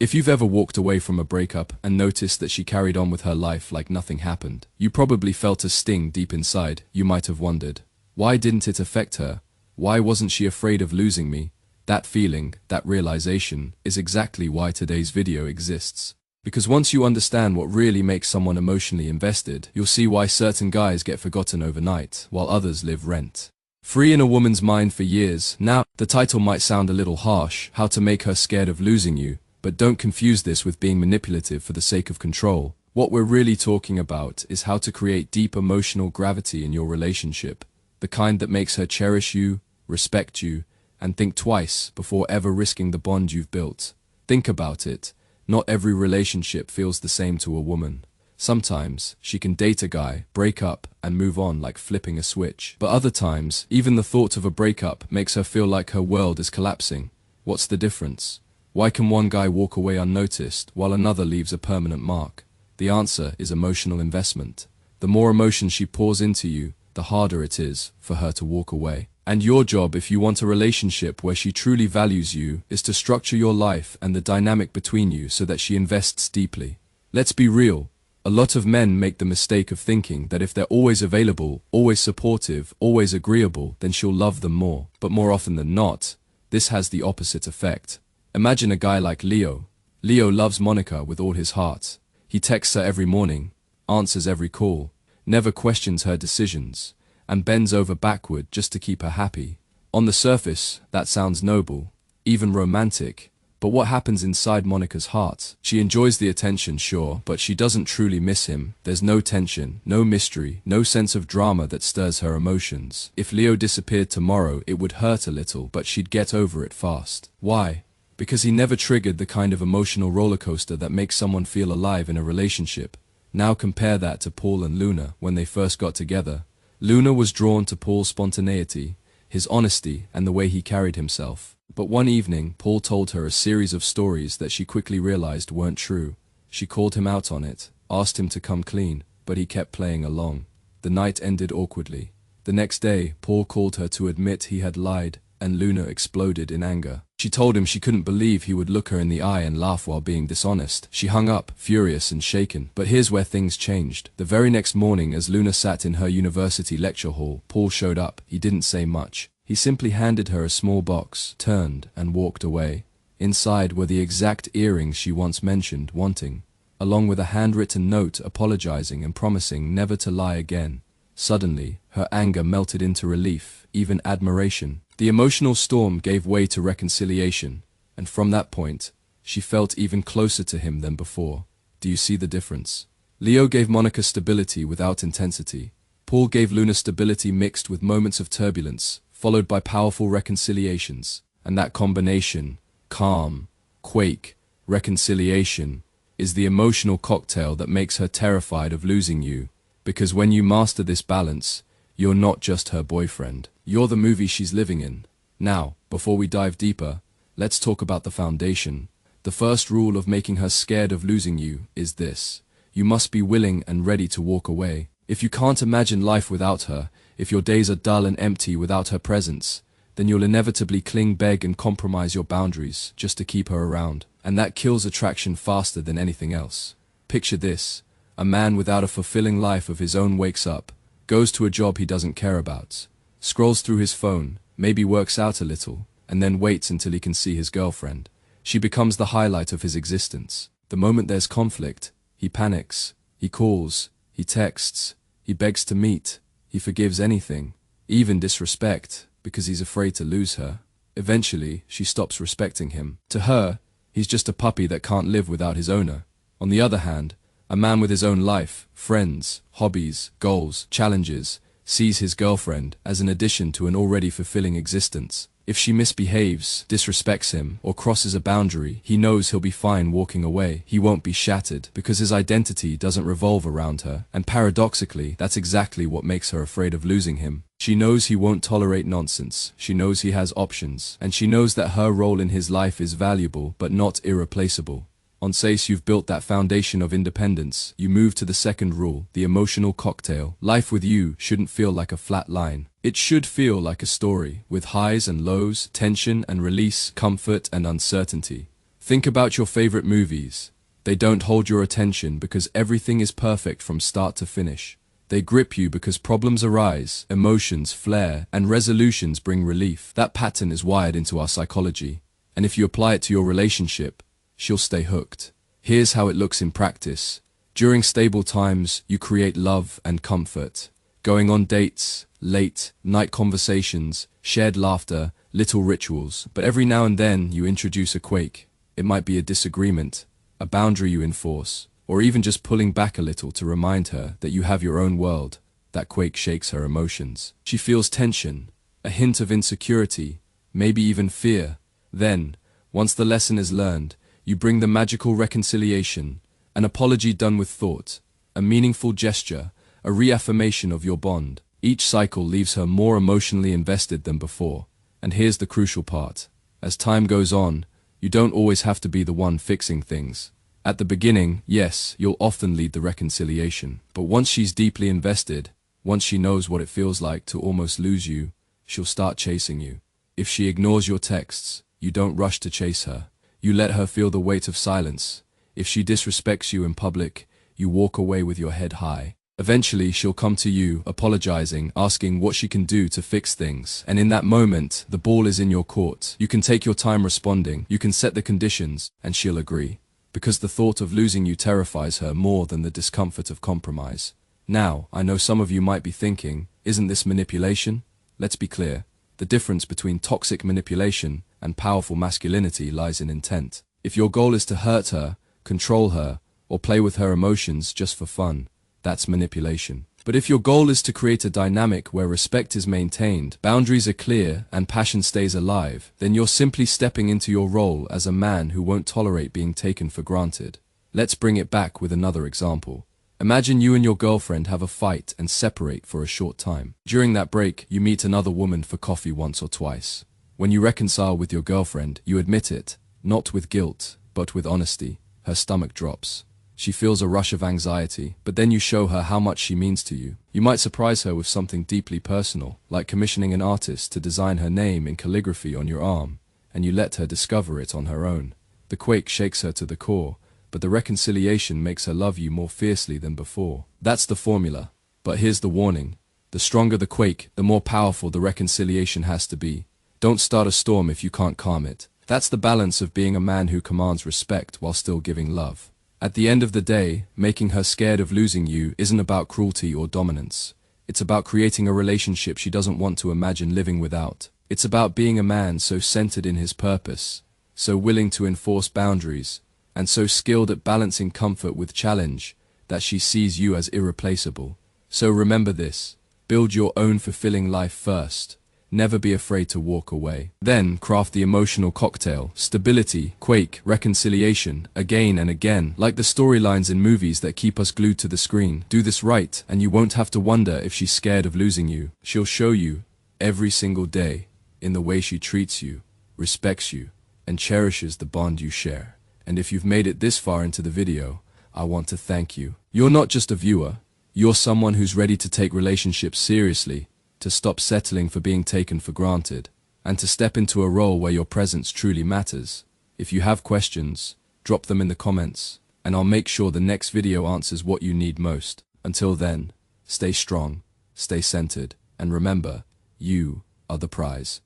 If you've ever walked away from a breakup and noticed that she carried on with her life like nothing happened, you probably felt a sting deep inside. You might have wondered, why didn't it affect her? Why wasn't she afraid of losing me? That feeling, that realization, is exactly why today's video exists. Because once you understand what really makes someone emotionally invested, you'll see why certain guys get forgotten overnight, while others live rent-free in a woman's mind for years. Now, the title might sound a little harsh, How to Make Her Scared of Losing You, but don't confuse this with being manipulative for the sake of control. What we're really talking about is how to create deep emotional gravity in your relationship, the kind that makes her cherish you, respect you, and think twice before ever risking the bond you've built. Think about it. Not every relationship feels the same to a woman. Sometimes, she can date a guy, break up, and move on like flipping a switch. But other times, even the thought of a breakup makes her feel like her world is collapsing. What's the difference? Why can one guy walk away unnoticed while another leaves a permanent mark? The answer is emotional investment. The more emotion she pours into you, the harder it is for her to walk away. And your job, if you want a relationship where she truly values you, is to structure your life and the dynamic between you so that she invests deeply. Let's be real. A lot of men make the mistake of thinking that if they're always available, always supportive, always agreeable, then she'll love them more. But more often than not, this has the opposite effect. Imagine a guy like Leo. Leo loves Monica with all his heart. He texts her every morning, answers every call, never questions her decisions, and bends over backward just to keep her happy. On the surface, that sounds noble, even romantic. But what happens inside Monica's heart? She enjoys the attention, sure, but she doesn't truly miss him. There's no tension, no mystery, no sense of drama that stirs her emotions. If Leo disappeared tomorrow, it would hurt a little, but she'd get over it fast. Why? Because he never triggered the kind of emotional rollercoaster that makes someone feel alive in a relationship. Now compare that to Paul and Luna when they first got together. Luna was drawn to Paul's spontaneity, his honesty, and the way he carried himself. But one evening, Paul told her a series of stories that she quickly realized weren't true. She called him out on it, asked him to come clean, but he kept playing along. The night ended awkwardly. The next day, Paul called her to admit he had lied, and Luna exploded in anger. She told him she couldn't believe he would look her in the eye and laugh while being dishonest. She hung up, furious and shaken. But here's where things changed. The very next morning, as Luna sat in her university lecture hall, Paul showed up. He didn't say much. He simply handed her a small box, turned, and walked away. Inside were the exact earrings she once mentioned wanting, along with a handwritten note apologizing and promising never to lie again. Suddenly, her anger melted into relief, even admiration. The emotional storm gave way to reconciliation, and from that point, she felt even closer to him than before. Do you see the difference? Leo gave Monica stability without intensity. Paul gave Luna stability mixed with moments of turbulence, followed by powerful reconciliations. And that combination, calm, quake, reconciliation, is the emotional cocktail that makes her terrified of losing you. Because when you master this balance, you're not just her boyfriend. You're the movie she's living in. Now, before we dive deeper, let's talk about the foundation. The first rule of making her scared of losing you is this. You must be willing and ready to walk away. If you can't imagine life without her, if your days are dull and empty without her presence, then you'll inevitably cling, beg, and compromise your boundaries just to keep her around. And that kills attraction faster than anything else. Picture this. A man without a fulfilling life of his own wakes up, goes to a job he doesn't care about, scrolls through his phone, maybe works out a little, and then waits until he can see his girlfriend. She becomes the highlight of his existence. The moment there's conflict, he panics, he calls, he texts, he begs to meet, he forgives anything, even disrespect, because he's afraid to lose her. Eventually, she stops respecting him. To her, he's just a puppy that can't live without his owner. On the other hand, a man with his own life, friends, hobbies, goals, challenges, sees his girlfriend as an addition to an already fulfilling existence. If she misbehaves, disrespects him, or crosses a boundary, he knows he'll be fine walking away. He won't be shattered, because his identity doesn't revolve around her. And paradoxically, that's exactly what makes her afraid of losing him. She knows he won't tolerate nonsense, she knows he has options, and she knows that her role in his life is valuable, but not irreplaceable. Once you've built that foundation of independence, you move to the second rule, the emotional cocktail. Life with you shouldn't feel like a flat line. It should feel like a story, with highs and lows, tension and release, comfort and uncertainty. Think about your favorite movies. They don't hold your attention because everything is perfect from start to finish. They grip you because problems arise, emotions flare, and resolutions bring relief. That pattern is wired into our psychology, and if you apply it to your relationship, she'll stay hooked. Here's how it looks in practice. During stable times, you create love and comfort. Going on dates, late night conversations, shared laughter, little rituals. But every now and then, you introduce a quake. It might be a disagreement, a boundary you enforce, or even just pulling back a little to remind her that you have your own world. That quake shakes her emotions. She feels tension, a hint of insecurity, maybe even fear. Then, once the lesson is learned, you bring the magical reconciliation, an apology done with thought, a meaningful gesture, a reaffirmation of your bond. Each cycle leaves her more emotionally invested than before. And here's the crucial part. As time goes on, you don't always have to be the one fixing things. At the beginning, yes, you'll often lead the reconciliation. But once she's deeply invested, once she knows what it feels like to almost lose you, she'll start chasing you. If she ignores your texts, you don't rush to chase her. You let her feel the weight of silence. If she disrespects you in public, you walk away with your head high. Eventually, she'll come to you, apologizing, asking what she can do to fix things. And in that moment, the ball is in your court. You can take your time responding, you can set the conditions, and she'll agree. Because the thought of losing you terrifies her more than the discomfort of compromise. Now, I know some of you might be thinking, isn't this manipulation? Let's be clear. The difference between toxic manipulation and powerful masculinity lies in intent. If your goal is to hurt her, control her, or play with her emotions just for fun, that's manipulation. But if your goal is to create a dynamic where respect is maintained, boundaries are clear, and passion stays alive, then you're simply stepping into your role as a man who won't tolerate being taken for granted. Let's bring it back with another example. Imagine you and your girlfriend have a fight and separate for a short time. During that break, you meet another woman for coffee once or twice. When you reconcile with your girlfriend, you admit it, not with guilt, but with honesty. Her stomach drops. She feels a rush of anxiety, but then you show her how much she means to you. You might surprise her with something deeply personal, like commissioning an artist to design her name in calligraphy on your arm, and you let her discover it on her own. The quake shakes her to the core, but the reconciliation makes her love you more fiercely than before. That's the formula. But here's the warning. The stronger the quake, the more powerful the reconciliation has to be. Don't start a storm if you can't calm it. That's the balance of being a man who commands respect while still giving love. At the end of the day, making her scared of losing you isn't about cruelty or dominance. It's about creating a relationship she doesn't want to imagine living without. It's about being a man so centered in his purpose, so willing to enforce boundaries, and so skilled at balancing comfort with challenge that she sees you as irreplaceable. So remember this: build your own fulfilling life first. Never be afraid to walk away. Then craft the emotional cocktail: stability, quake, reconciliation, again and again, like the storylines in movies that keep us glued to the screen. Do this right, and you won't have to wonder if she's scared of losing you. She'll show you, every single day, in the way she treats you, respects you, and cherishes the bond you share. And if you've made it this far into the video, I want to thank you. You're not just a viewer. You're someone who's ready to take relationships seriously, to stop settling for being taken for granted, and to step into a role where your presence truly matters. If you have questions, drop them in the comments, and I'll make sure the next video answers what you need most. Until then, stay strong, stay centered, and remember, you are the prize.